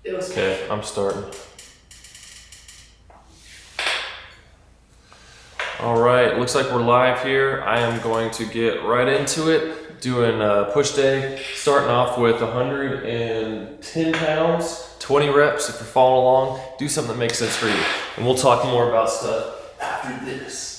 Okay, I'm starting. All right, looks like we're live here. I am going to get right into it, doing a push day, starting off with 110 pounds, 20 reps. If you're following along, do something that makes sense for you. And we'll talk more about stuff after this.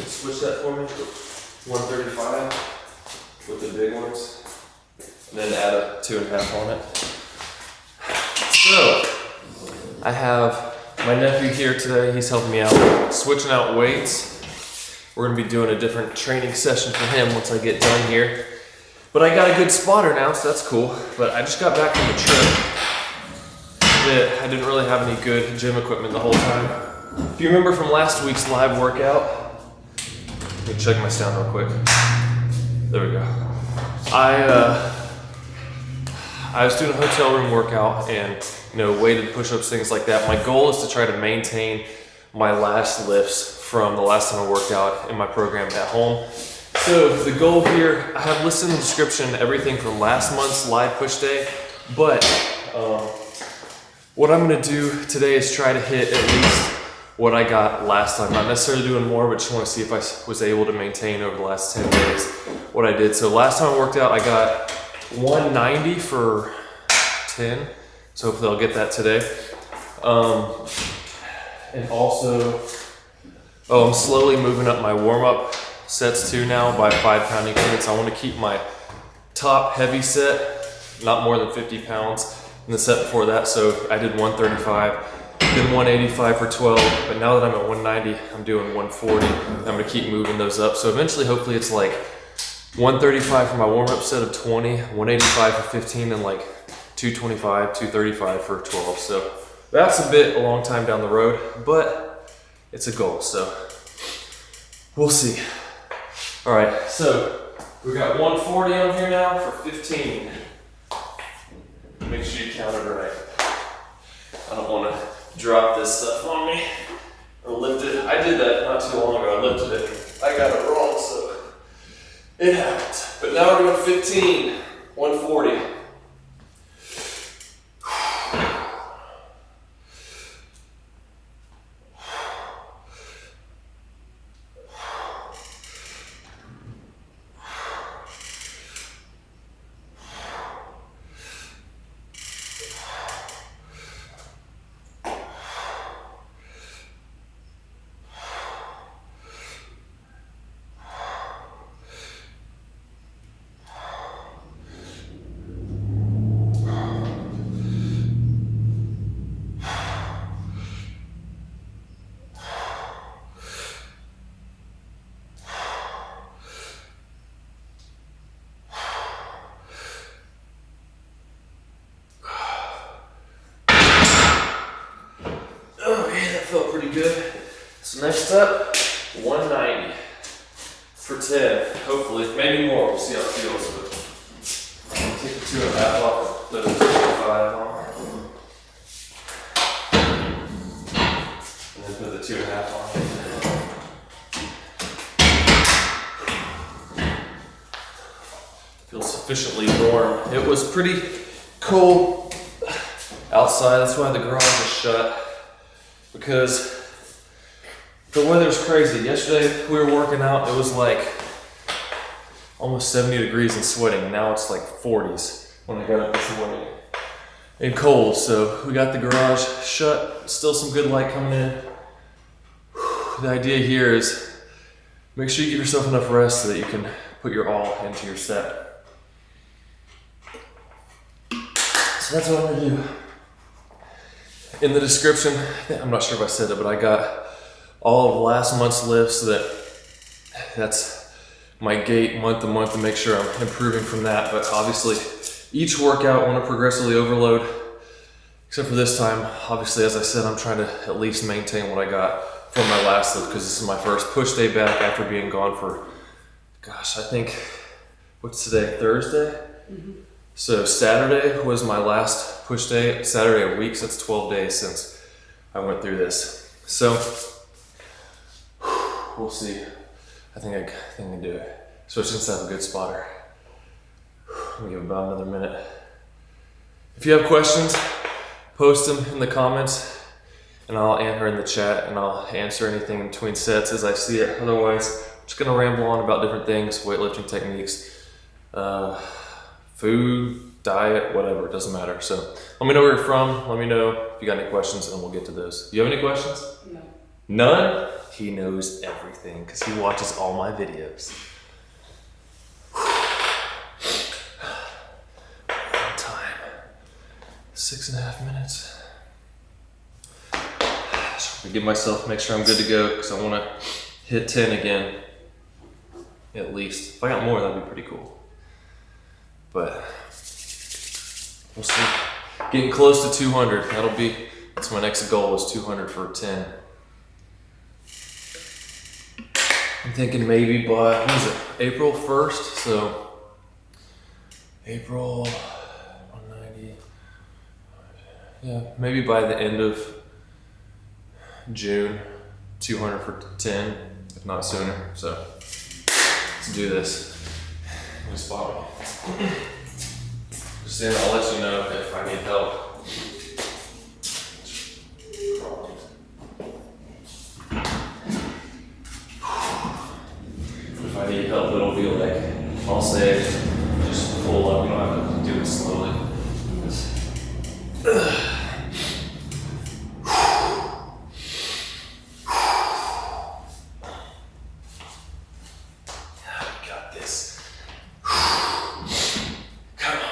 Switch that for me, 135 with the big ones, and then add a 2.5 on it. So, I have my nephew here today. He's helping me out, switching out weights. We're gonna be doing a different training session for him once I get done here. But I got a good spotter now, so that's cool. But I just got back from a trip that I didn't really have any good gym equipment the whole time. If you remember from last week's live workout, let me check my sound real quick. There we go. I was doing a hotel room workout and weighted push-ups, things like that. My goal is to try to maintain my last lifts from the last time I worked out in my program at home. So the goal here, I have listed in the description everything from last month's live push day, but what I'm gonna do today is try to hit at least what I got last time. Not necessarily doing more, but just want to see if I was able to maintain over the last 10 days what I did. So last time I worked out, I got 190 for 10. So hopefully I'll get that today. And also, I'm slowly moving up my warm-up sets too now by 5-pound increments. I want to keep my top heavy set, not more than 50 pounds in the set before that. So I did 135. Then 185 for 12, but now that I'm at 190, I'm doing 140. I'm gonna keep moving those up. So eventually, hopefully it's like 135 for my warm-up set of 20, 185 for 15, and like 225, 235 for 12. So that's a long time down the road, but it's a goal, so we'll see. All right, so we got 140 on here now for 15. Make sure you count it right. I don't wanna drop this stuff on me or lift it. I did that not too long ago. I lifted it. I got it wrong, so it happened. But now we're doing 15, 140. Felt pretty good. So next up, 190 for 10. Hopefully, maybe more. We'll see how it feels. But I'm gonna take the 2.5 off and put a 2.5 on. And then put the 2.5 on. Feels sufficiently warm. It was pretty cold outside. That's why the garage is shut. Because The weather's crazy. Yesterday we were working out, it was like almost 70 degrees and sweating, and now it's like 40s when I got up this morning. And cold, so we got the garage shut, still some good light coming in. The idea here is make sure you give yourself enough rest so that you can put your all into your set. So that's what I'm gonna do. In the description, I'm not sure if I said it, but I got all of last month's lifts, so that's my gait month to month to make sure I'm improving from that. But obviously each workout I want to progressively overload, except for this time. Obviously, as I said, I'm trying to at least maintain what I got from my last lift, because this is my first push day back after being gone for, gosh, I think, what's today, Thursday? Mm-hmm. So Saturday was my last push day, Saturday a week, so that's 12 days since I went through this. So we'll see. I think I can do it, especially since I have a good spotter. I'll give it about another minute. If you have questions, post them in the comments and I'll answer in the chat, and I'll answer anything in between sets as I see it. Otherwise, I'm just gonna ramble on about different things, weightlifting techniques, food, diet, whatever, it doesn't matter. So let me know where you're from. Let me know if you got any questions and we'll get to those. Do you have any questions? No. None? He knows everything because he watches all my videos. Time. 6.5 minutes. So I give myself, make sure I'm good to go, because I want to hit 10 again. At least. If I got more, that'd be pretty cool. But we'll see. Getting close to 200. That's my next goal, is 200 for 10. I'm thinking maybe by, what is it, April 1st? So, April 190. Yeah, maybe by the end of June, 200 for 10, if not sooner. So, let's do this. Let me spot me. Just then, I'll let you know if I need help. If I need help, it'll be like, I'll say, just pull up, you don't have to do it slowly. Got this. Come on.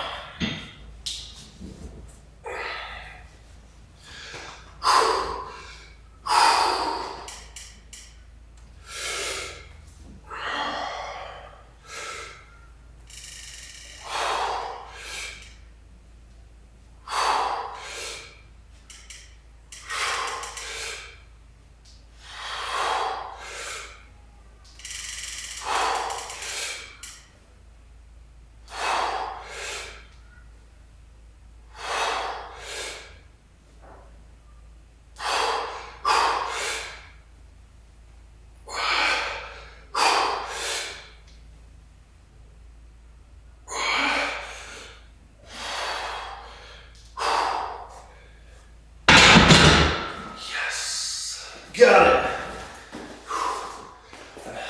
Got it.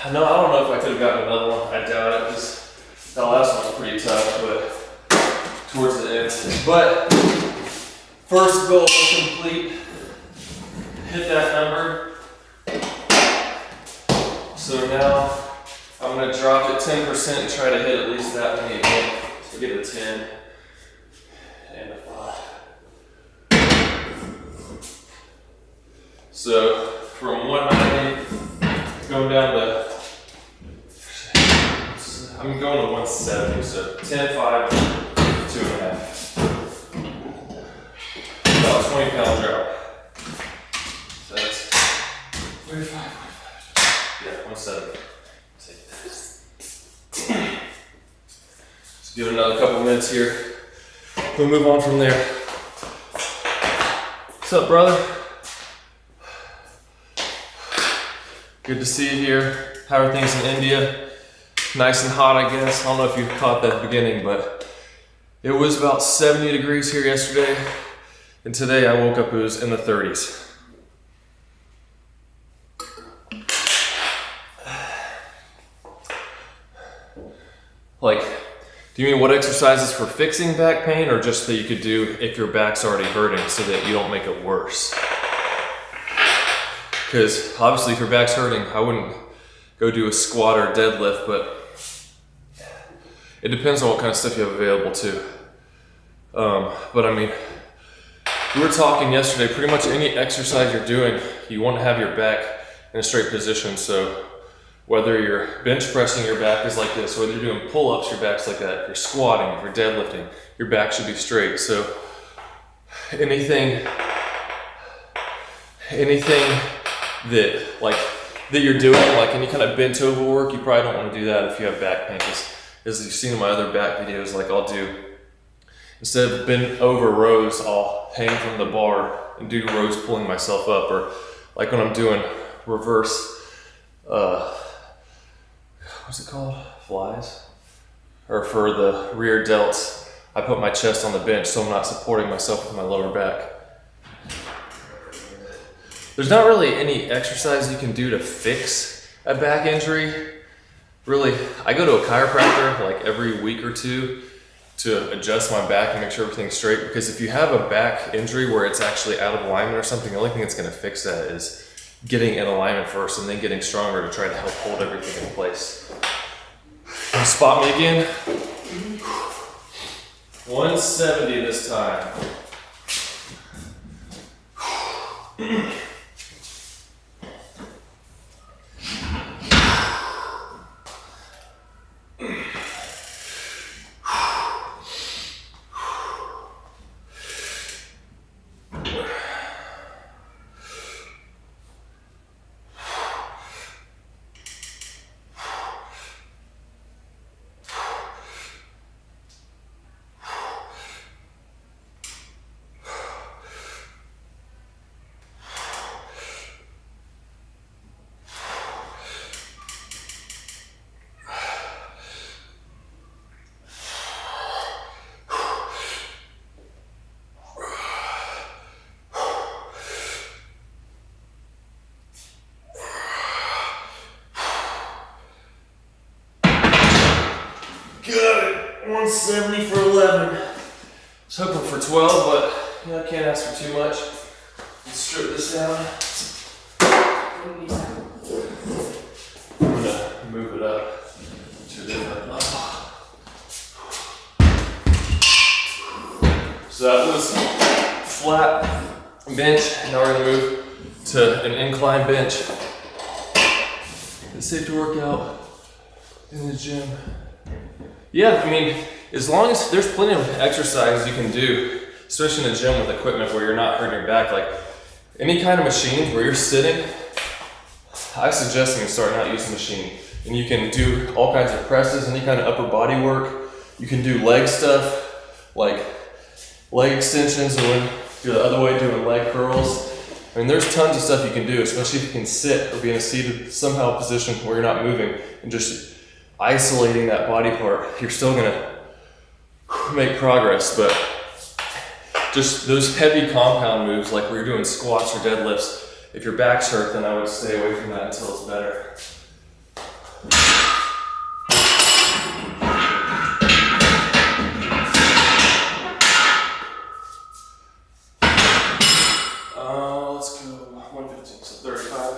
I don't know if I could have gotten another one. I doubt it, because that last one was pretty tough, but towards the end. But first goal is complete. Hit that number. So now I'm going to drop it 10% and try to hit at least that many again to get a 10 and a 5. So from 190, going down to, I'm going to 170, so 10, 5, 2.5. About a 20 pound drop. So that's 45, yeah, 170. Take that. Just give it another couple minutes here. We'll move on from there. What's up, brother? Good to see you here. How are things in India? Nice and hot, I guess. I don't know if you caught that at the beginning, but it was about 70 degrees here yesterday. And today I woke up, it was in the 30s. Like, do you mean what exercises for fixing back pain, or just that you could do if your back's already hurting so that you don't make it worse? Because obviously if your back's hurting, I wouldn't go do a squat or a deadlift, but it depends on what kind of stuff you have available too. But I mean, we were talking yesterday, pretty much any exercise you're doing, you want to have your back in a straight position. So whether you're bench pressing, your back is like this. Whether you're doing pull-ups, your back's like that. If you're squatting, if you're deadlifting, your back should be straight. So anything that you're doing, like any kind of bent over work, you probably don't want to do that if you have back pain. Because as you've seen in my other back videos, like I'll do, instead of bent over rows, I'll hang from the bar and do rows pulling myself up. Or like when I'm doing reverse, what's it called? Flies? Or for the rear delts, I put my chest on the bench so I'm not supporting myself with my lower back. There's not really any exercise you can do to fix a back injury. Really, I go to a chiropractor like every week or two to adjust my back and make sure everything's straight, because if you have a back injury where it's actually out of alignment or something, the only thing that's going to fix that is getting in alignment first and then getting stronger to try to help hold everything in place. Can you spot me again? 170 this time. Got it, 170 for 11. I was hoping for 12, but you know, I can't ask for too much. Let's strip this down. I'm gonna move it up to a different level. So that was flat bench. Now we're gonna move to an incline bench. It's safe to work out in the gym. Yeah, I mean, as long as there's plenty of exercises you can do, especially in the gym with equipment where you're not hurting your back, like any kind of machine where you're sitting, I suggest you start out using a machine. And you can do all kinds of presses, any kind of upper body work. You can do leg stuff, like leg extensions, or when you're the other way doing leg curls. I mean, there's tons of stuff you can do, especially if you can sit or be in a seated somehow position where you're not moving and just isolating that body part. You're still gonna make progress, but just those heavy compound moves, like where you're doing squats or deadlifts, if your back's hurt, then I would stay away from that until it's better. Let's go 115, so 35.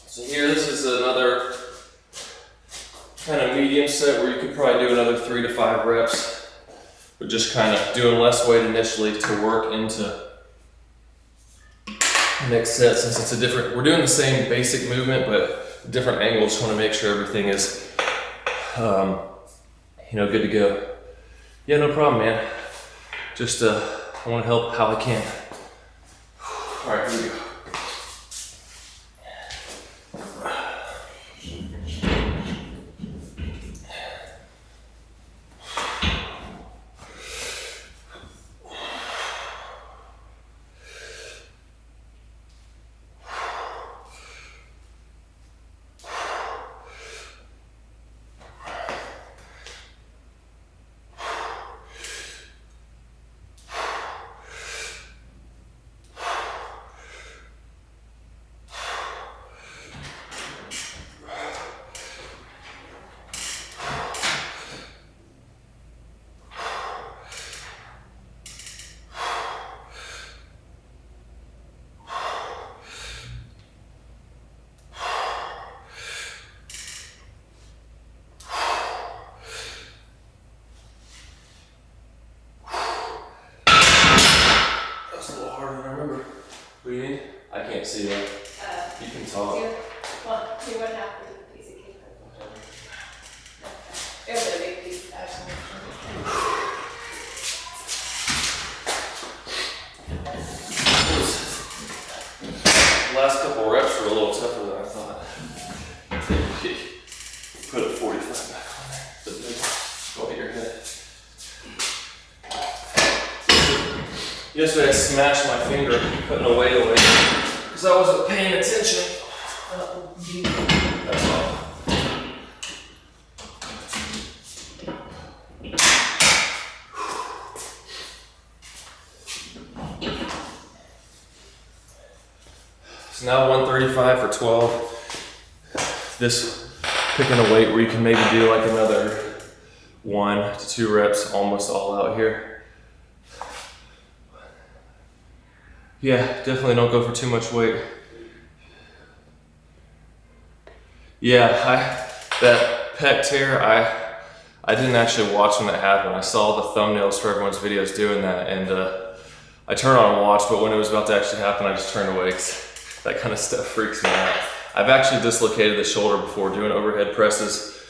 So here, this is another kind of medium set where you could probably do another 3 to 5 reps, but just kind of doing less weight initially to work into the next set, since it's a different, we're doing the same basic movement, but different angles. Just want to make sure everything is, good to go. Yeah, no problem, man. Just, I want to help how I can. All right, here we go. harder than I remember. What do you need? I can't see that. You can talk. Do you want half a piece of cake? It was a big piece, actually. The last couple reps were a little tougher than I thought. Put a 45 back on there. But then go hit your head. Yesterday I smashed my finger putting a weight away because I wasn't paying attention. That's all. So now 135 for 12. This picking a weight where you can maybe do like another 1 to 2 reps almost all out here. Yeah, definitely don't go for too much weight. Yeah, that pec tear, I didn't actually watch when it happened. I saw the thumbnails for everyone's videos doing that, and I turned on and watched, but when it was about to actually happen, I just turned away because that kind of stuff freaks me out. I've actually dislocated the shoulder before doing overhead presses,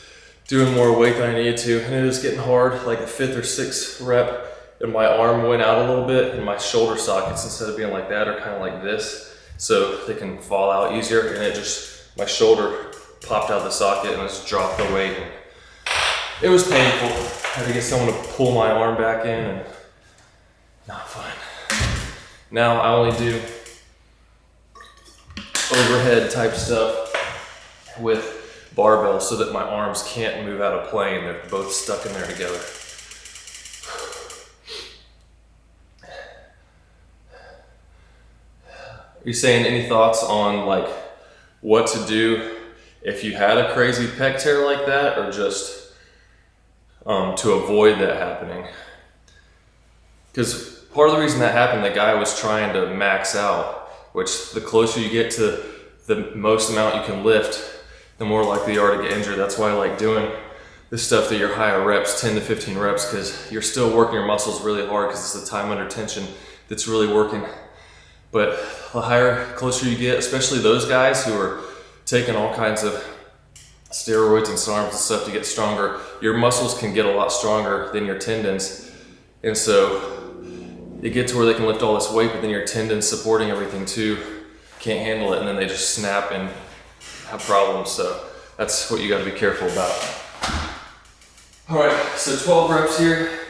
doing more weight than I needed to, and it was getting hard, like the 5th or 6th rep, and my arm went out a little bit, and my shoulder sockets, instead of being like that, are kind of like this, so they can fall out easier, and it just, my shoulder popped out of the socket and I just dropped the weight. And it was painful. I had to get someone to pull my arm back in, and not fun. Now I only do overhead type stuff with barbells so that my arms can't move out of plane. They're both stuck in there together. Are you saying any thoughts on like what to do if you had a crazy pec tear like that, or just to avoid that happening? Because part of the reason that happened, the guy was trying to max out, which the closer you get to the most amount you can lift, the more likely you are to get injured. That's why I like doing this stuff that you're higher reps, 10 to 15 reps, because you're still working your muscles really hard because it's the time under tension that's really working. But the higher, closer you get, especially those guys who are taking all kinds of steroids and SARMs and stuff to get stronger, your muscles can get a lot stronger than your tendons. And so they get to where they can lift all this weight, but then your tendons supporting everything too can't handle it, and then they just snap and have problems. So that's what you got to be careful about. All right, so 12 reps here.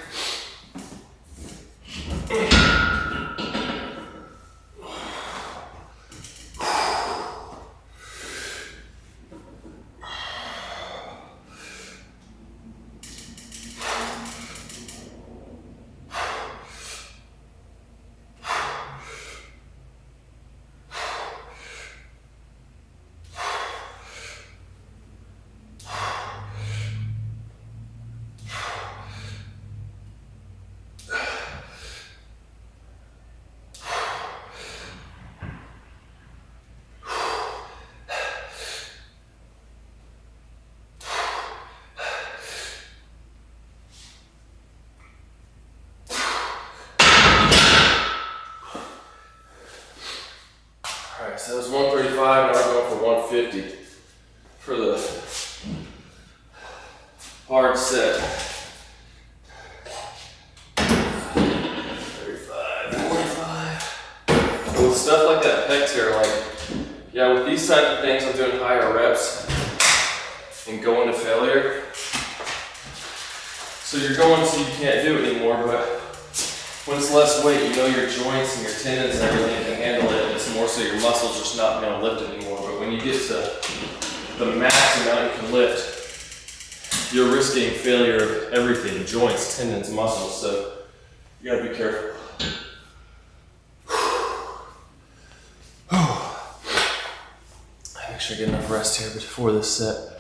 So that was 135, now we're going for 150 for the hard set. 35, 45. With stuff like that pec tear, like, yeah, with these type of things, I'm doing higher reps and going to failure. So you're going so you can't do it anymore, but when it's less weight, you know your joints and your tendons and everything can handle it. It's more so your muscles just not being able to lift it anymore. But when you get to the max amount you can lift, you're risking failure of everything, joints, tendons, muscles. So you gotta be careful. Make sure I get enough rest here before this set.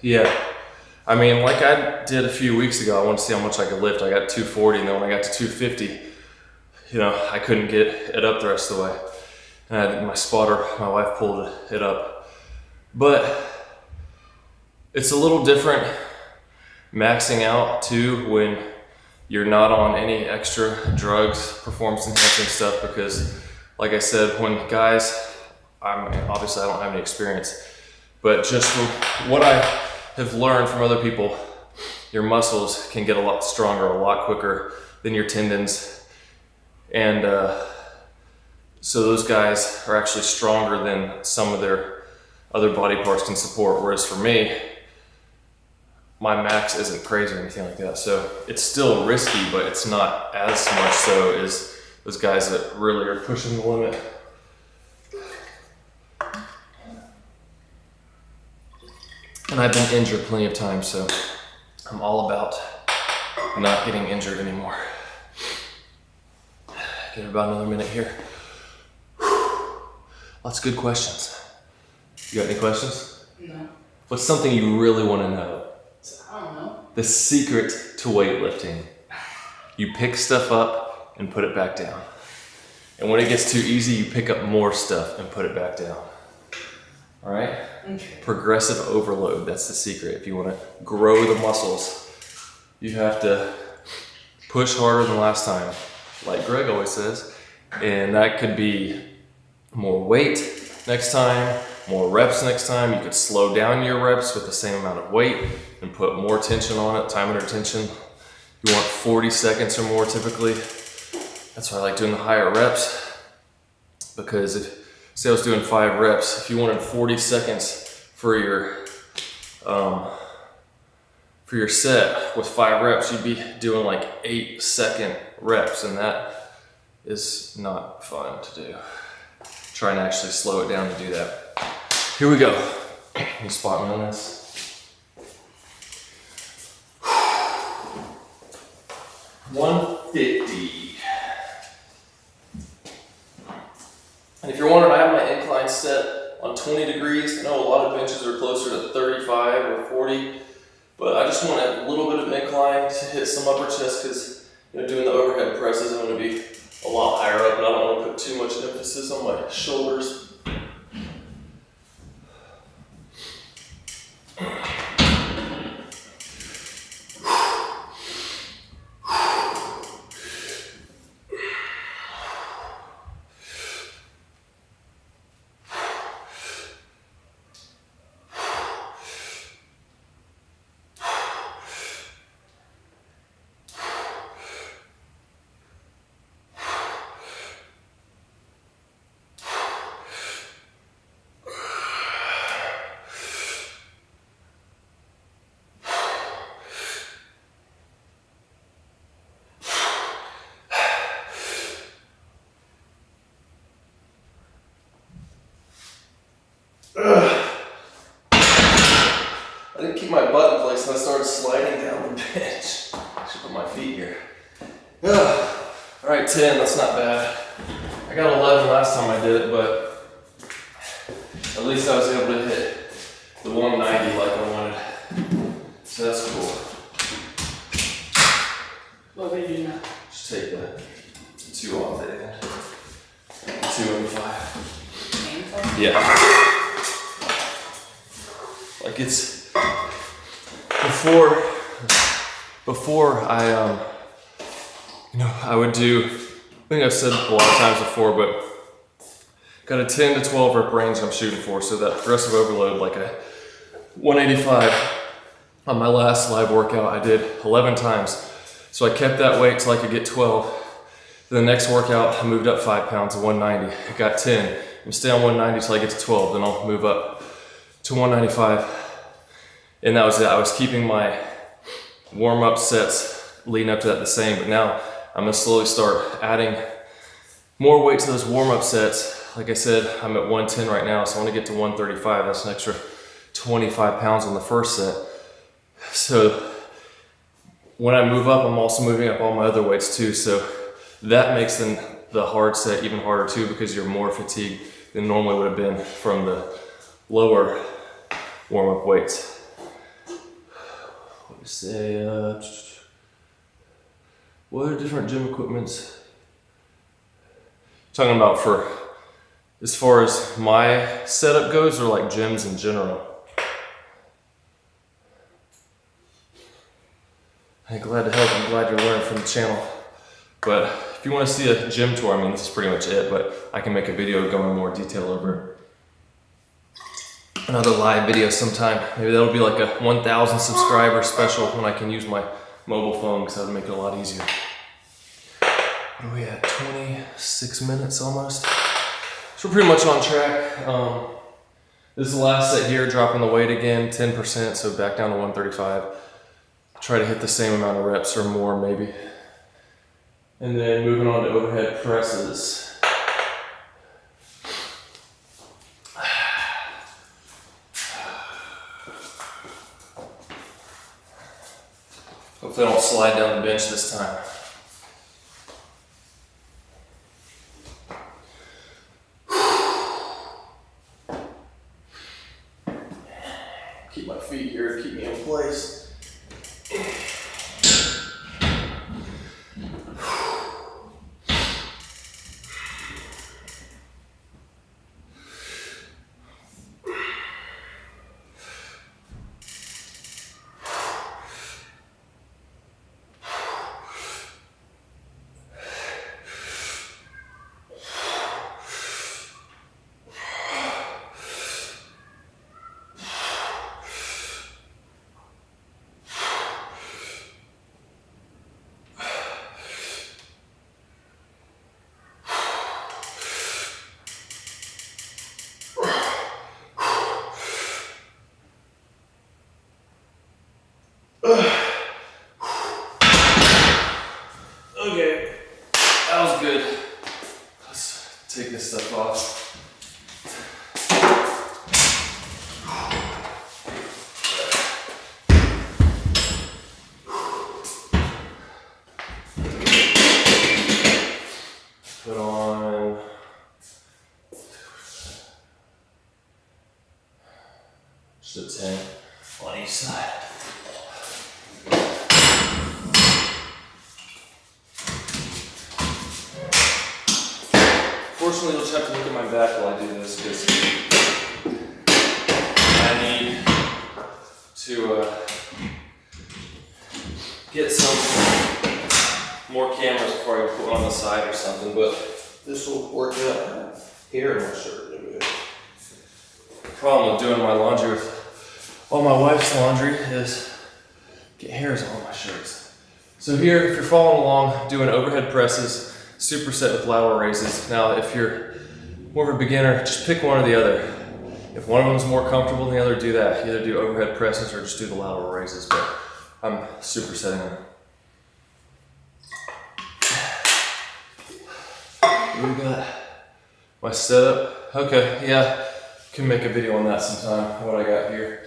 Yeah. I mean, like I did a few weeks ago, I wanted to see how much I could lift. I got 240, and then when I got to 250, you know, I couldn't get it up the rest of the way. And my spotter, my wife pulled it up. But it's a little different maxing out too when you're not on any extra drugs, performance enhancing stuff, because like I said, when guys, obviously I don't have any experience, but just from what I have learned from other people, your muscles can get a lot stronger, a lot quicker than your tendons. And so those guys are actually stronger than some of their other body parts can support. Whereas for me, my max isn't crazy or anything like that. So it's still risky, but it's not as much so as those guys that really are pushing the limit. And I've been injured plenty of times, so I'm all about not getting injured anymore. Get about another minute here. Lots of good questions. You got any questions? No. What's something you really want to know? I don't know. The secret to weightlifting. You pick stuff up and put it back down. And when it gets too easy, you pick up more stuff and put it back down. All right? Okay. Progressive overload, that's the secret. If you want to grow the muscles, you have to push harder than last time, like Greg always says. And that could be more weight next time, more reps next time. You could slow down your reps with the same amount of weight and put more tension on it, time under tension. You want 40 seconds or more typically. That's why I like doing the higher reps, because say I was doing 5 reps, if you wanted 40 seconds for your set with 5 reps, you'd be doing like 8-second reps, and that is not fun to do. Try and actually slow it down to do that. Here we go. Can you spot me on this? $150. And if you're wondering, I have my incline set on 20 degrees. I know a lot of benches are closer to 35 or 40, but I just want a little bit of incline to hit some upper chest, because doing the overhead presses, I'm going to be a lot higher up, and I don't want to put too much emphasis on my shoulders. I didn't keep my butt in place and I started sliding down the bench. I should put my feet here. All right, 10, that's not bad. I got 11 last time I did it, but at least I was able to hit the 190 like I wanted. So that's cool. What would you do now? Just take the 2 off the end. 2 and 5. Yeah. Like it's before I I would do, I think I've said a lot of times before, but got a 10 to 12 rep range I'm shooting for. So that progressive overload, like a 185 on my last live workout, I did 11 times. So I kept that weight till I could get 12. Then the next workout, I moved up 5 pounds to 190. I got 10. I'm stay on 190 till I get to 12. Then I'll move up to 195. And that was it. I was keeping my warm-up sets leading up to that the same, but now I'm gonna slowly start adding more weight to those warm-up sets. Like I said, I'm at 110 right now, so I wanna get to 135. That's an extra 25 pounds on the first set. So when I move up, I'm also moving up all my other weights too. So that makes the hard set even harder too, because you're more fatigued than normally would have been from the lower warm-up weights. What to say? What are different gym equipments? Talking about for as far as my setup goes, or like gyms in general? Hey, glad to help. I'm glad you're learning from the channel. But if you want to see a gym tour, I mean, this is pretty much it, but I can make a video going in more detail over another live video sometime. Maybe that'll be like a 1,000 subscriber special when I can use my mobile phone, because that would make it a lot easier. What are we at? 26 minutes almost? So we're pretty much on track. This is the last set here, dropping the weight again, 10%, so back down to 135. Try to hit the same amount of reps or more maybe. And then moving on to overhead presses. Hopefully I don't slide down the bench this time. Keep my feet here to keep me in place. Okay, that was good. Let's take this stuff off. Put on just a 10 on each side. Fortunately, you'll just have to look at my back while I do this, because I need to get some more cameras before I put one on the side or something, but this will work out. Hair in my shirt. The problem with doing my laundry with all my wife's laundry is get hairs on my shirts. So here, if you're following along, doing overhead presses, superset with lateral raises. Now, if you're more of a beginner, just pick one or the other. If one of them is more comfortable than the other, do that. Either do overhead presses or just do the lateral raises, but I'm supersetting them. What we got? My setup. Okay, yeah, can make a video on that sometime, what I got here.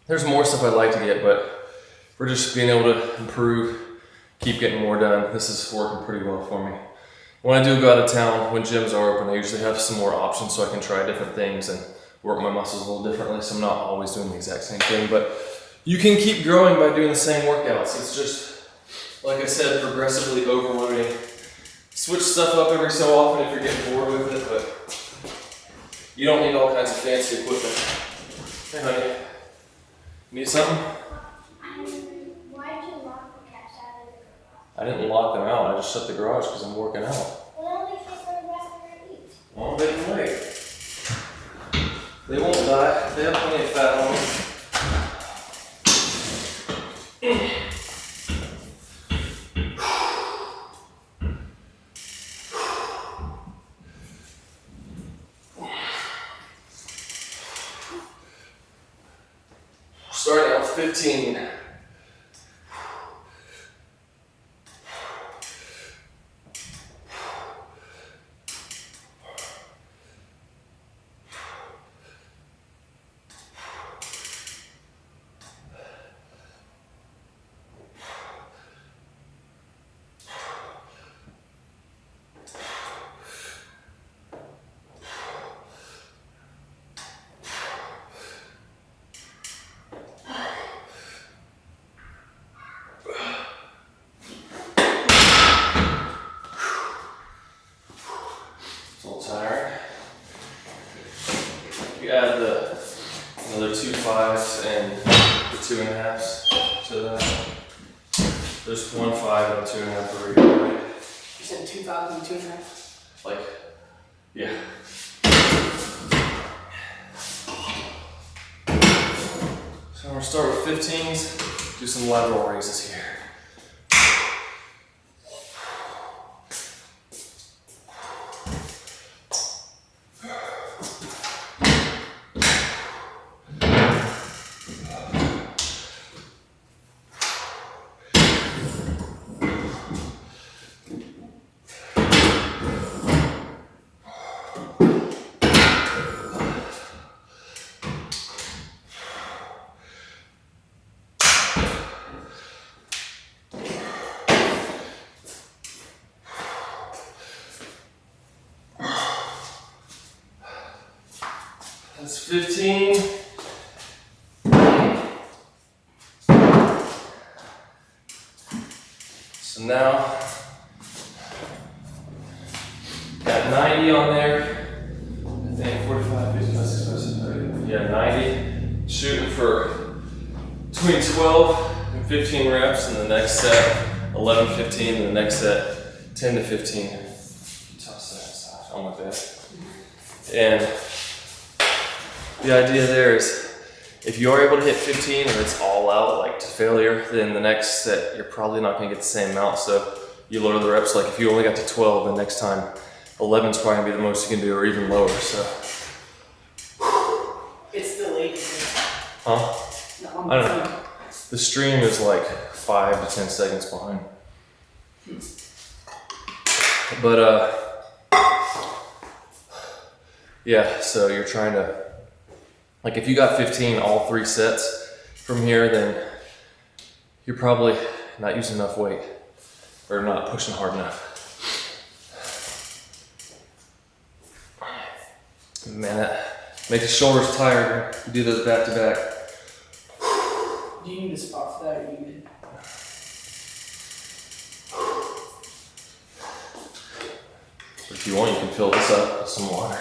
There's more stuff I'd like to get, but we're just being able to improve, keep getting more done. This is working pretty well for me. When I do go out of town, when gyms are open, I usually have some more options so I can try different things and work my muscles a little differently, so I'm not always doing the exact same thing. But you can keep growing by doing the same workouts. It's just, like I said, progressively overloading. Switch stuff up every so often if you're getting bored with it, but you don't need all kinds of fancy equipment. Hey honey, need something? Why did you lock the cats out of the garage? I didn't lock them out, I just shut the garage because I'm working out. Well, they can't go to the restaurant and eat. Well, they can wait. They won't die, they have plenty of fat on them. Starting out with 15. You add the another 2 5s and the 2.5s to that. There's 1, 5, and 2.5 for regular weight. You said 2,000 and 2.5? Like, yeah. So I'm gonna start with 15s, do some lateral raises here. That's 15. So now, got 90 on there. I think 45, 55, 65, 70, yeah, 90. Shooting for between 12 and 15 reps in the next set, 11, 15 in the next set, 10 to 15. Toss that aside, something like that. And the idea there is, if you are able to hit 15 and it's all out, like to failure, then the next set, you're probably not gonna get the same amount. So you lower the reps. Like if you only got to 12, the next time 11 is probably gonna be the most you can do, or even lower, so. It's still 8. Huh? No, I don't know. The stream is like 5 to 10 seconds behind. But yeah, so you're trying to, like if you got 15 all 3 sets from here, then you're probably not using enough weight or not pushing hard enough. Man, that makes the shoulders tired. You do those back to back. Do you need a spot for that, or you need? If you want, you can fill this up with some water.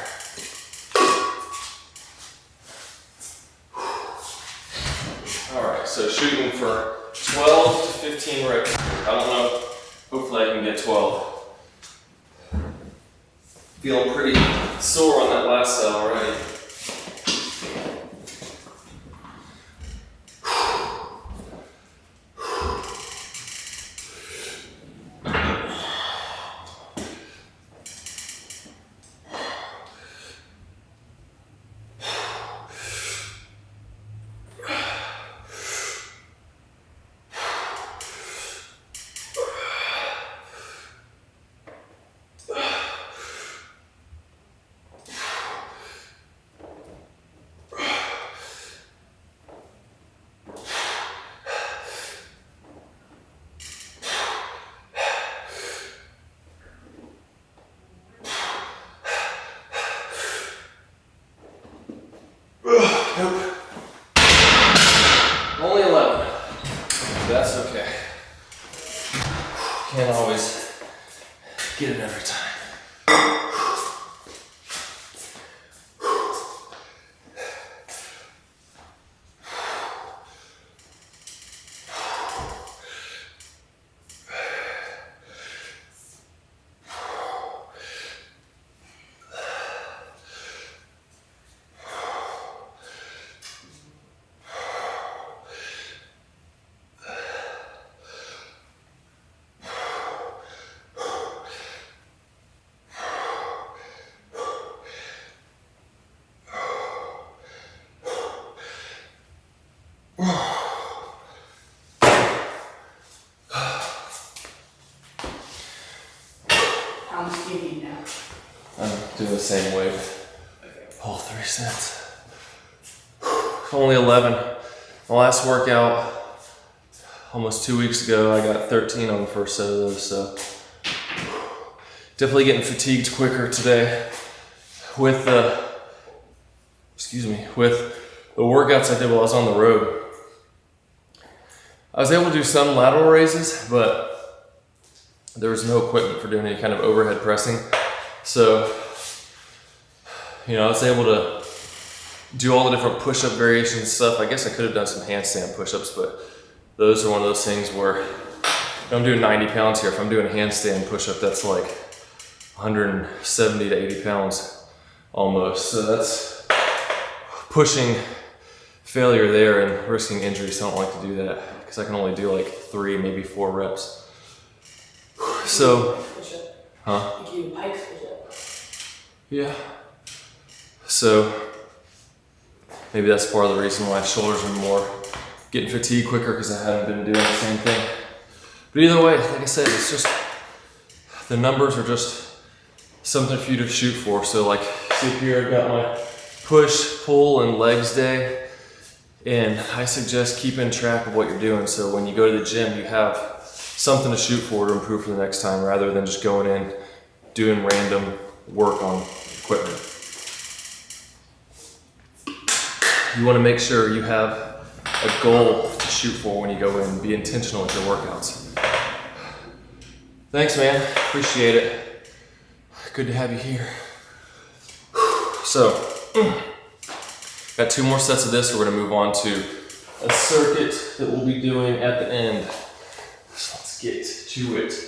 Alright, so shooting for 12 to 15 reps. I don't know, hopefully I can get 12. Feeling pretty sore on that last set already. Nope. Only 11. That's okay. Can't always get it every time. How much do you need now? I'm doing the same weight. All 3 sets. Only 11. My last workout, almost 2 weeks ago, I got 13 on the first set of those, so. Definitely getting fatigued quicker today with the, with the workouts I did while I was on the road. I was able to do some lateral raises, but there was no equipment for doing any kind of overhead pressing. So, I was able to do all the different push-up variations and stuff. I guess I could have done some handstand push-ups, but those are one of those things where I'm doing 90 pounds here. If I'm doing a handstand push-up, that's like 170 to 80 pounds almost. So that's pushing failure there and risking injury, so I don't like to do that because I can only do like 3, maybe 4 reps. So, huh? You can do pikes push-up. Yeah. So, maybe that's part of the reason why shoulders are more getting fatigued quicker because I haven't been doing the same thing. But either way, like I said, it's just, the numbers are just something for you to shoot for. So like, see here, I've got my push, pull, and legs day. And I suggest keeping track of what you're doing. So when you go to the gym, you have something to shoot for to improve for the next time rather than just going in, doing random work on equipment. You want to make sure you have a goal to shoot for when you go in. Be intentional with your workouts. Thanks, man. Appreciate it. Good to have you here. So, got 2 more sets of this. We're going to move on to a circuit that we'll be doing at the end. So let's get to it.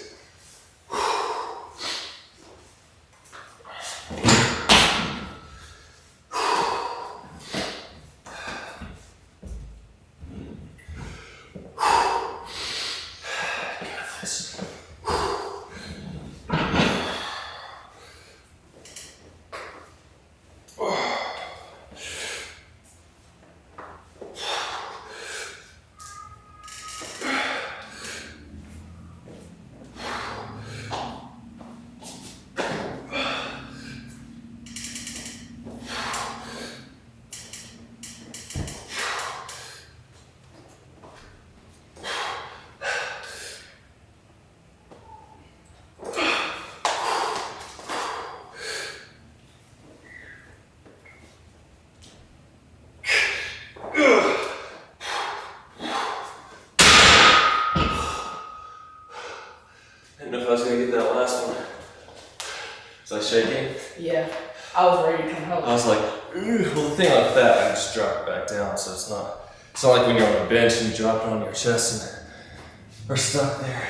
Shaking? Yeah, I was ready to come home. I was like, ooh. Well, the thing like that, I just drop it back down, so it's not like when you're on a bench and you drop it on your chest and are stuck there.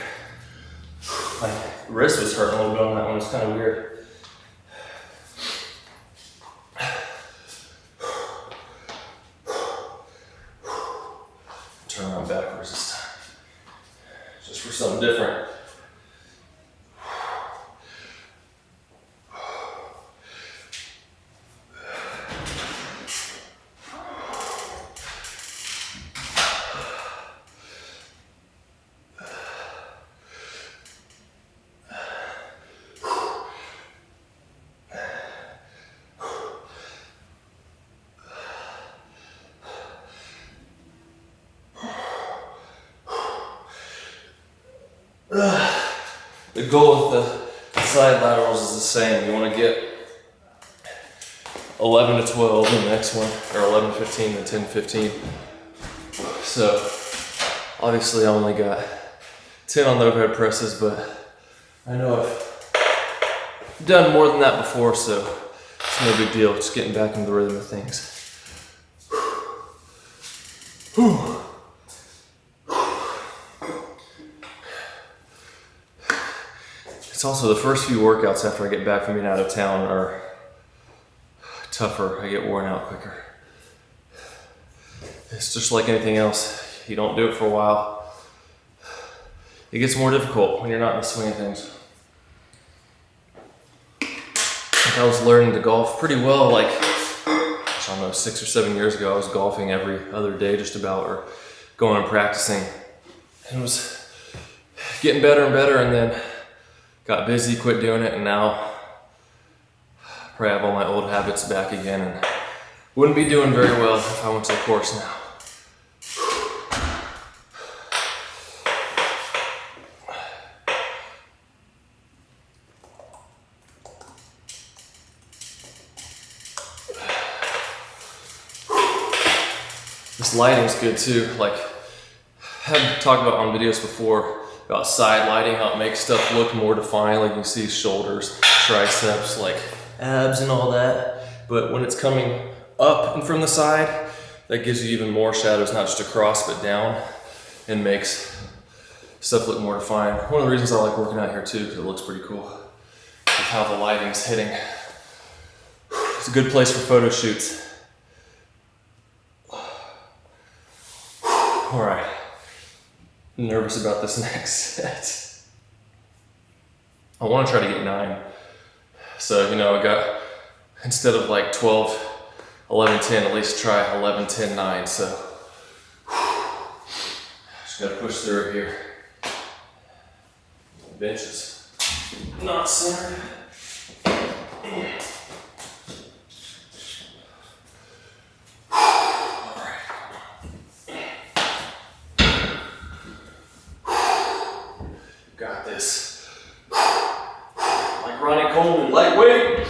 My wrist was hurting a little bit on that one. It's kind of weird. Turn around backwards this time, just for something different. The goal with the side laterals is the same. You want to get 11 to 12 in the next one, or 11 to 15 and 10 to 15. So obviously I only got 10 on the overhead presses, but I know I've done more than that before, so it's no big deal. Just getting back into the rhythm of things. Whew. It's also the first few workouts after I get back from being out of town are tougher. I get worn out quicker. It's just like anything else. You don't do it for a while, it gets more difficult when you're not in the swing of things. Like I was learning to golf pretty well, like, I don't know, 6 or 7 years ago. I was golfing every other day just about, or going and practicing. And it was getting better and better, and then got busy, quit doing it, and now probably have all my old habits back again and wouldn't be doing very well if I went to the course now. This lighting's good too. Like, I've talked about on videos before about side lighting, how it makes stuff look more defined. Like you see shoulders, triceps, like abs and all that. But when it's coming up and from the side, that gives you even more shadows, not just across but down, and makes stuff look more defined. One of the reasons I like working out here too, because it looks pretty cool with how the lighting's hitting. It's a good place for photo shoots. All right, I'm nervous about this next set. I want to try to get 9. So, you know, I got, instead of like 12, 11, 10, at least try 11, 10, 9. So, just gotta push through it here. Bench is not centered. Got this. Like Ronnie Coleman, lightweight.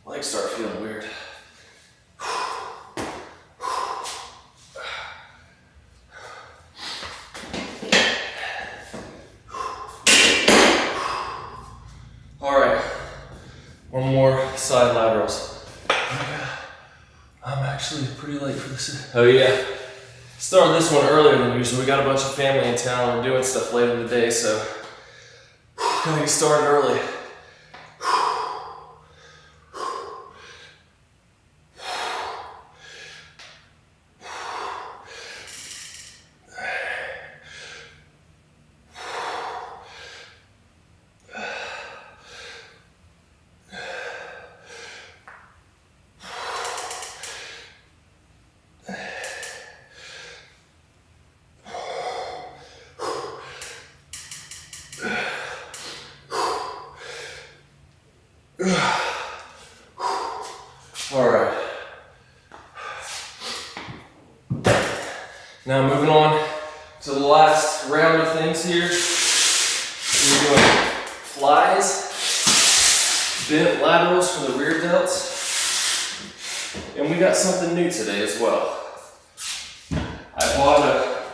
Legs start feeling weird. All right, one more side laterals. I'm actually pretty late for this. Oh yeah, started this one earlier than usual. We got a bunch of family in town. We're doing stuff later in the day, so gotta get started early. All right. Now moving on to the last round of things here. We're doing flies, bent laterals for the rear delts, and we got something new today as well. I bought a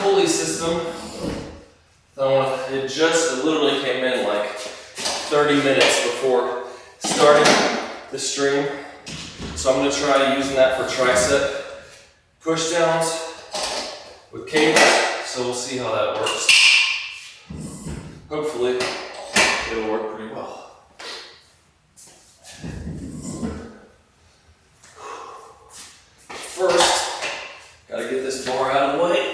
pulley system. It literally came in like 30 minutes before starting the stream. So I'm gonna try using that for tricep push downs with cables. So we'll see how that works. Hopefully it'll work pretty well. First, gotta get this bar out of the way.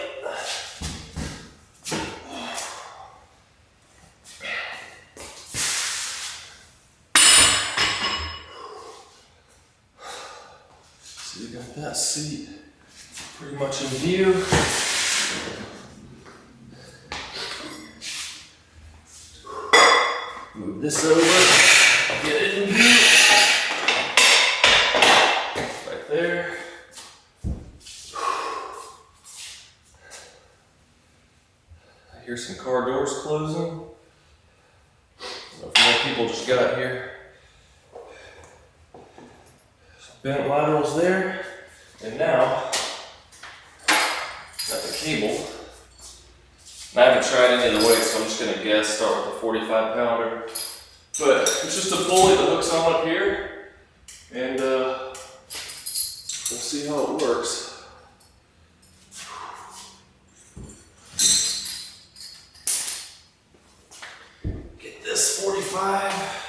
So you got that seat pretty much in view. Move this over, get it in view. Right there. I hear some car doors closing. So if more people just got here. Bent laterals there, and now got the cable. And I haven't tried any of the weights, so I'm just gonna guess, start with a 45 pounder. But it's just a pulley that hooks on up here, and we'll see how it works. Get this 45.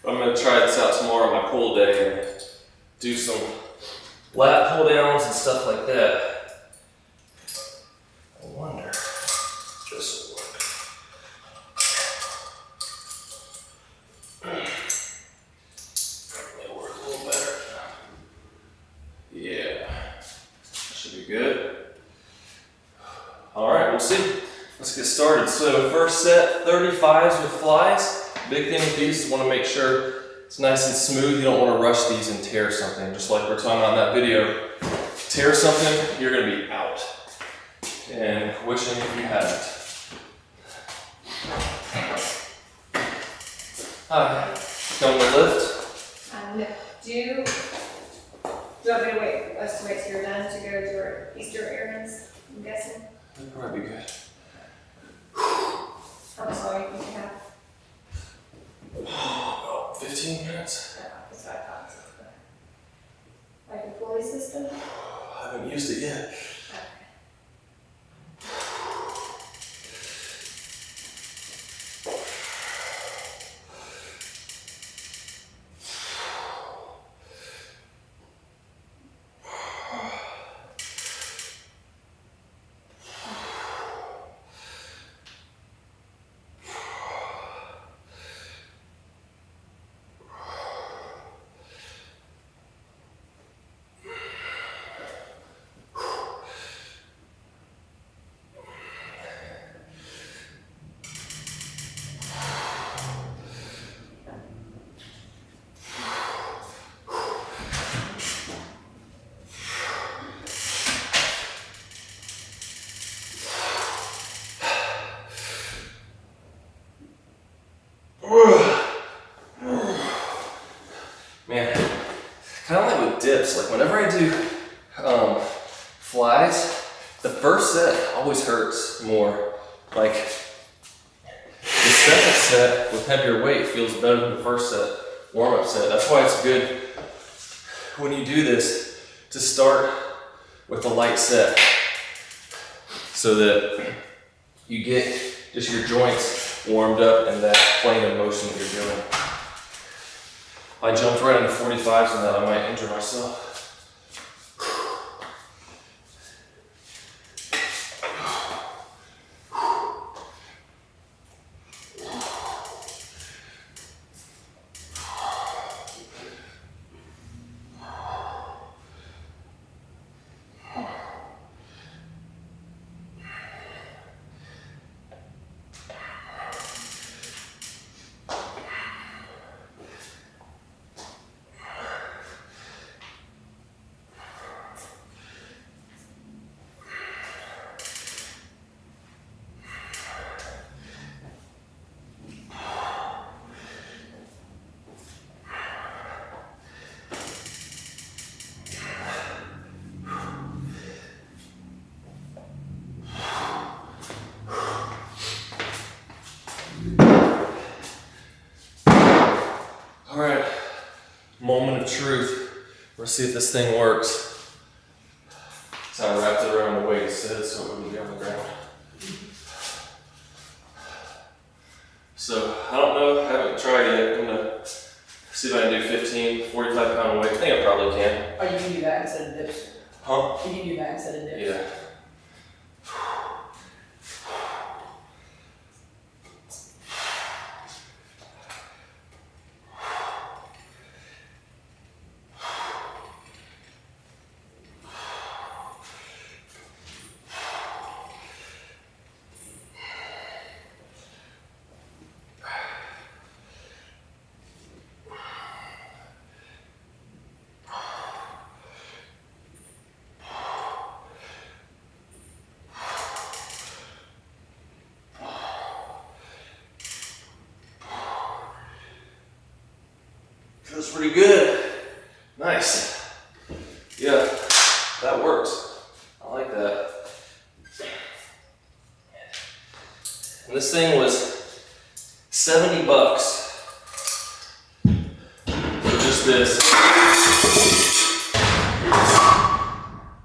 I'm going to try this out tomorrow on my pull day and do some lat pull downs and stuff like that. I wonder if this will work. Probably work a little better. Pretty good. All right, we'll see. Let's get started. So first set, 35s with flies. Big thing with these is want to make sure it's nice and smooth. You don't want to rush these and tear something. Just like we're talking about in that video. Tear something, you're going to be out. And wishing you hadn't. Hi. Come to lift. Do you want me to wait us to wait till you're done to go do our Easter errands? I'm guessing. That'd probably be good. How much longer you think you have? About 15 minutes. That's what I thought. Like a pulley system? I haven't used it yet. Okay. Man, kind of like with dips, like whenever I do flies, the first set always hurts more. Like the second set with heavier weight feels better than the first set, warm-up set. That's why it's good when you do this to start with a light set so that you get just your joints warmed up in that plane of motion that you're doing. If I jumped right into 45s and that, I might injure myself. All right, moment of truth. Let's see if this thing works. So I wrapped it around the way it said so it wouldn't be on the ground. So I don't know, I haven't tried yet. I'm gonna see if I can do 15, 45-pound weight. I think I probably can. Oh, you can do that instead of dips. Huh? You can do that instead of dips. Yeah. Feels pretty good. Nice. Yeah, that works. I like that. And this thing was $70 for just this.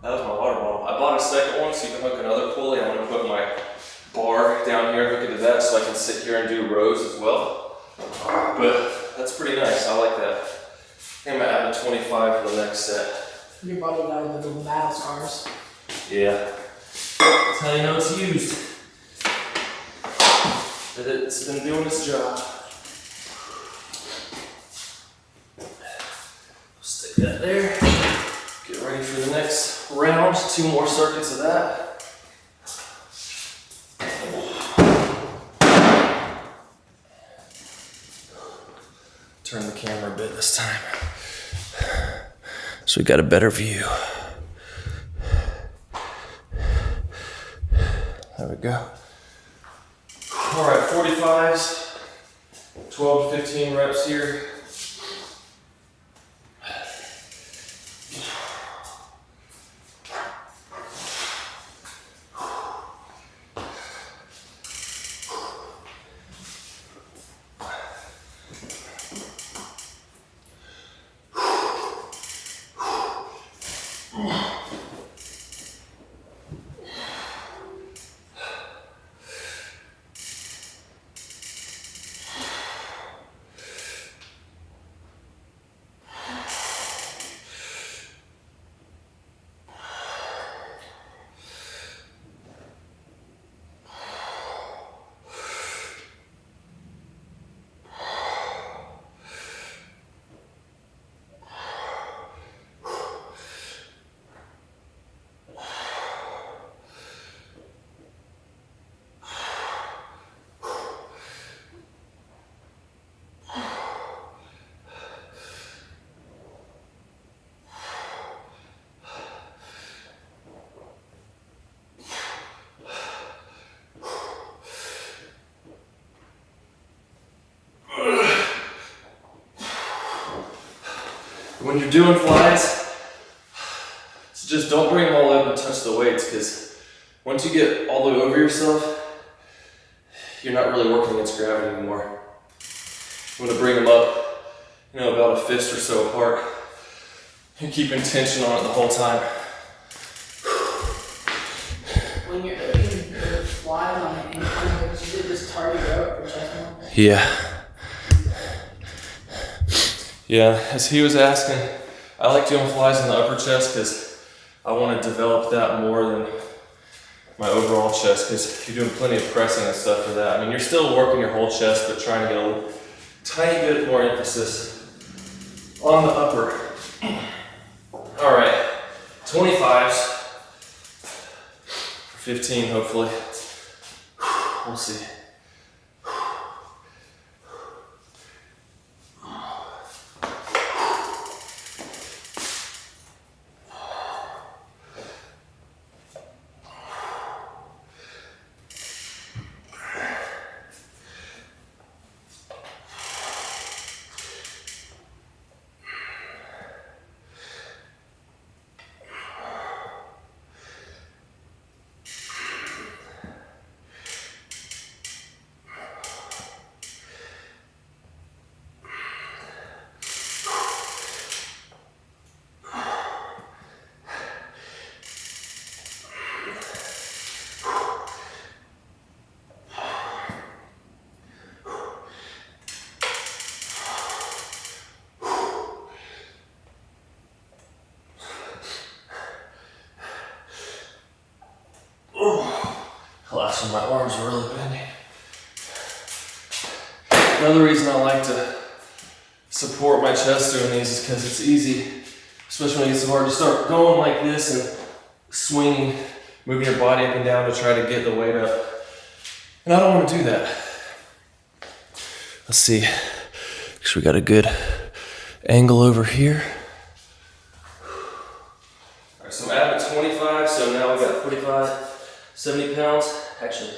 That was my water bottle. I bought a second one so you can hook another pulley. I'm gonna put my bar down here, hook it to that so I can sit here and do rows as well. But that's pretty nice. I like that. I think I'm gonna add a 25 for the next set. Your body got the little battle scars. Yeah. That's how you know it's used. That it's been doing its job. Stick that there. Get ready for the next round, 2 more circuits of that. Turn the camera a bit this time, so we got a better view. There we go. All right, 45s, 12 to 15 reps here. When you're doing flies, so just don't bring them all over and touch the weights, because once you get all the way over yourself, you're not really working against gravity anymore. You want to bring them up, about a fist or so apart. You're keeping tension on it the whole time. When you're doing the flies on the incline bench, you did this target rope for chest movement. Yeah. Yeah, as he was asking, I like doing flies in the upper chest because I want to develop that more than my overall chest, because you're doing plenty of pressing and stuff for that. I mean, you're still working your whole chest, but trying to get a tiny bit more emphasis on the upper. All right, 25s, 15 hopefully. We'll see. Last one, my arms are really bending. Another reason I like to support my chest doing these is because it's easy, especially when it gets so hard to start going like this and swinging, moving your body up and down to try to get the weight up. And I don't want to do that. Let's see, because we got a good angle over here. All right, so I'm at 25, so now we got 45. 70 pounds, actually,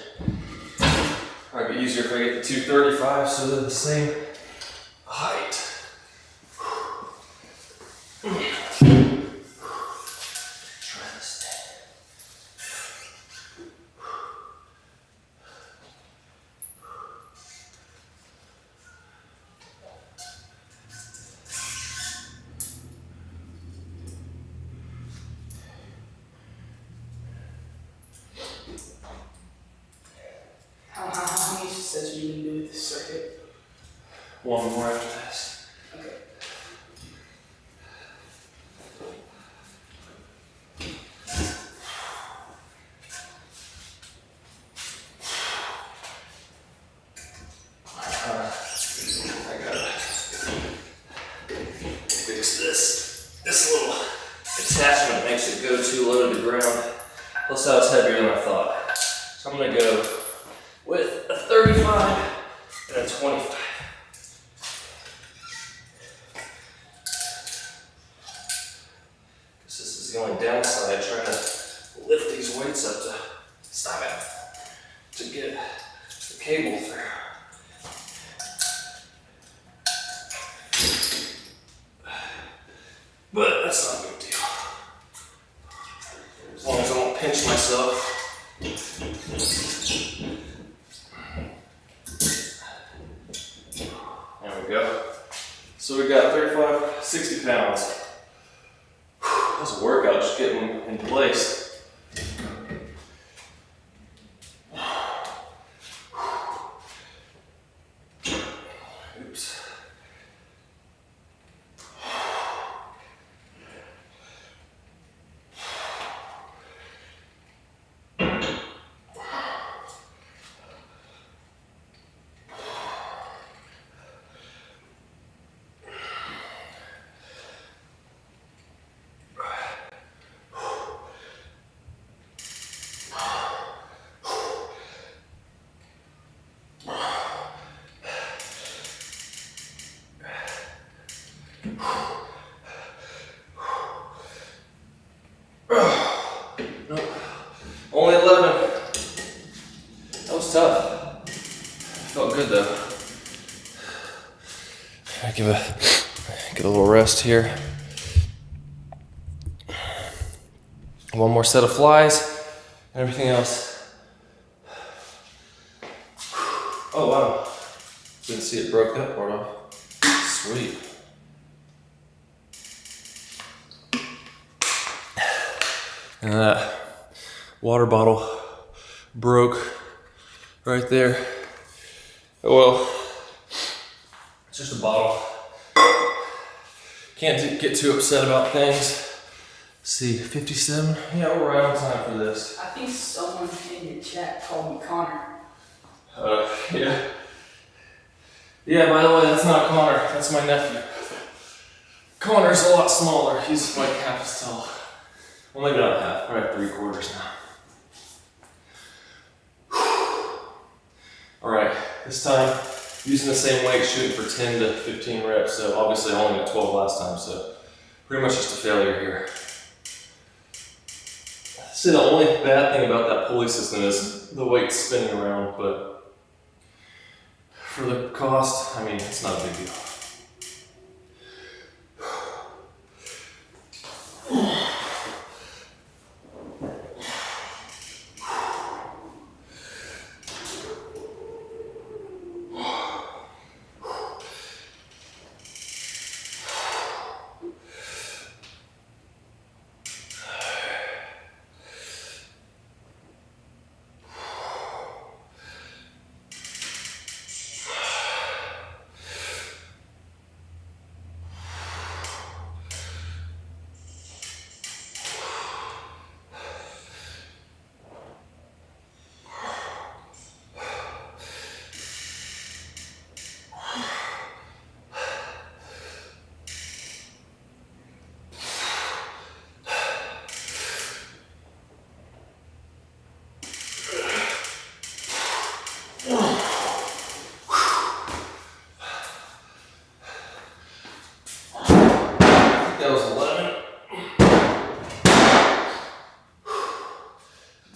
might be easier if I get the 235 so they're the same height. Try this thing. How many sets are you gonna do with this circuit? One more after this. Okay. I gotta fix this little attachment, makes it go too low. Plus that was heavier than I thought. So I'm gonna go with a 35 and a 25. This is the only downside trying to lift these weights up to stop it, to get the cable through. But that's not a big deal. As long as I don't pinch myself. There we go. So we got 35, 60 pounds. That's a workout, just getting them in place. Oops. Nope. Only 11. That was tough. Felt good though. I get a little rest here. One more set of flies and everything else. Oh wow. Didn't see it broke that part off. Sweet. And that water bottle broke right there. Oh well, it's just a bottle. Can't get too upset about things. Let's see, 57? Yeah, we're right on time for this. I think someone in the chat called me Connor. Yeah. Yeah, by the way, that's not Connor, that's my nephew. Connor's a lot smaller, he's like half as tall. Well, maybe not half, probably 3/4 now. Alright, this time, using the same weight, shooting for 10 to 15 reps, so obviously I only got 12 last time, so pretty much just a failure here. See, the only bad thing about that pulley system is the weight's spinning around, but for the cost, I mean, it's not a big deal. That was 11.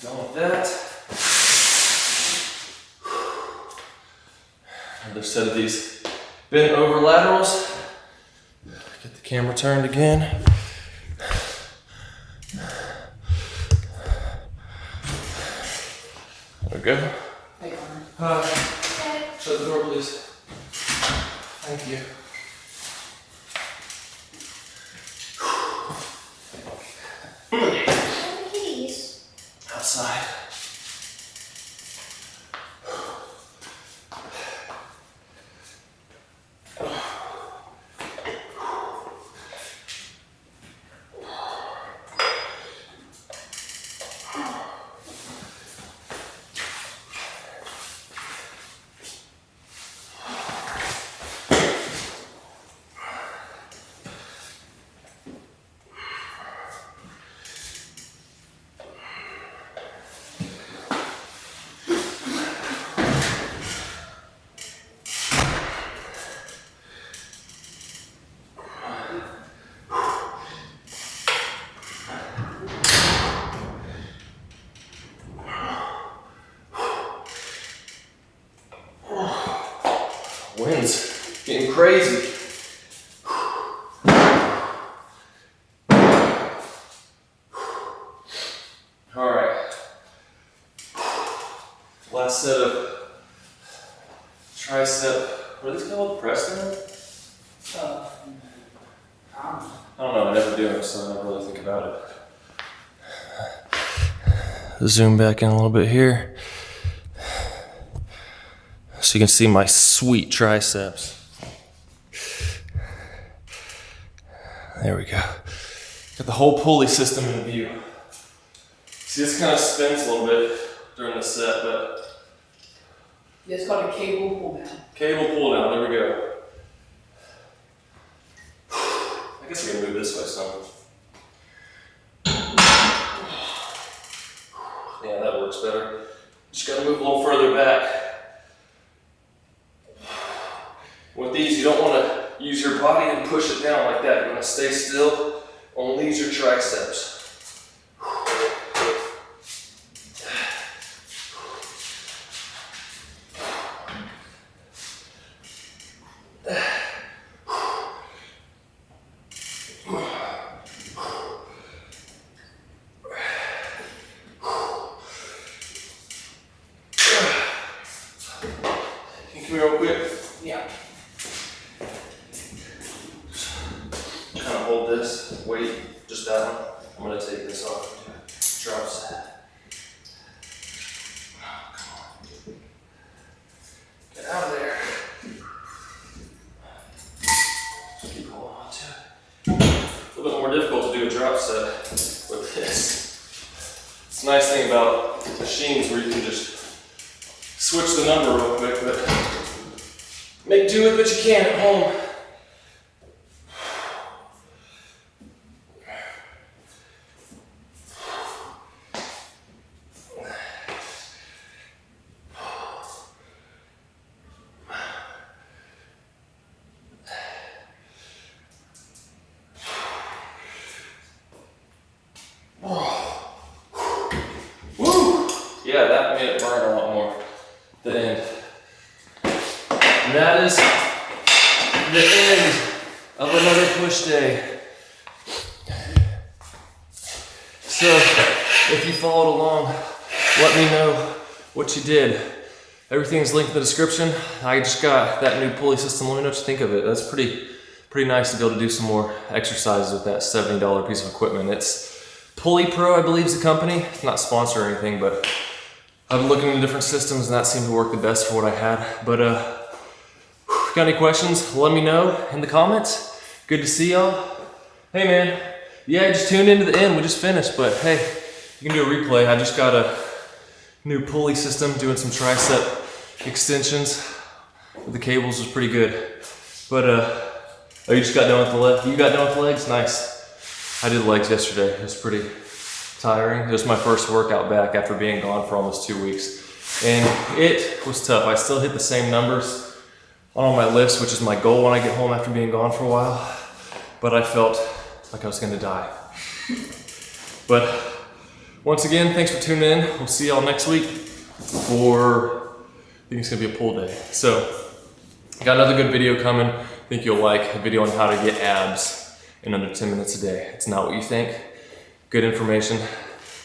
Done with that. Another set of these bent over laterals. Get the camera turned again. There we go. Hey, Connor. Hi. Shut the door, please. Thank you. Keys. Outside. Wind's getting crazy. All right. Last set of tricep. What are these called? Pressdown? I don't know. I never do them, so I never really think about it. Zoom back in a little bit here, so you can see my sweet triceps. There we go. Got the whole pulley system in view. See, this kind of spins a little bit during the set, but Yeah, it's called a cable pull down. cable pull down, there we go. I guess we can move this way some. Yeah, that works better. Just gotta move a little further back. With these, you don't wanna use your body and push it down like that. You wanna stay still, only use your triceps. Come here real quick. Yeah. Kind of hold this weight, just that one. I'm gonna take this off. Drops. Oh, come on. Get out of there. Just keep holding on to it. A little bit more difficult to do a drop set with this. It's a nice thing about machines where you can just switch the number real quick, but make do with what you can at home. Woo! Yeah, that made it burn a lot more. The end. And that is the end of another push day. So, if you followed along, let me know what you did. Everything's linked in the description. I just got that new pulley system. Let me know what you think of it. That's pretty nice to be able to do some more exercises with that $70 piece of equipment. It's Pulley Pro, I believe, is the company. It's not sponsored or anything, but I've been looking into different systems and that seemed to work the best for what I had. But got any questions? Let me know in the comments. Good to see y'all. Hey man, yeah, just tuned into the end. We just finished, but hey, you can do a replay. I just got a new pulley system, doing some tricep extensions with the cables. Was pretty good. But oh, you just got done with the leg? You got done with the legs? Nice. I did legs yesterday. It was pretty tiring. It was my first workout back after being gone for almost 2 weeks. And it was tough. I still hit the same numbers on all my lifts, which is my goal when I get home after being gone for a while. But I felt like I was gonna die. But once again, thanks for tuning in. We'll see y'all next week for, I think it's gonna be a pull day. So, got another good video coming. I think you'll like a video on how to get abs in under 10 minutes a day. It's not what you think. Good information.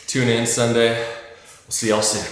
Tune in Sunday. We'll see y'all soon.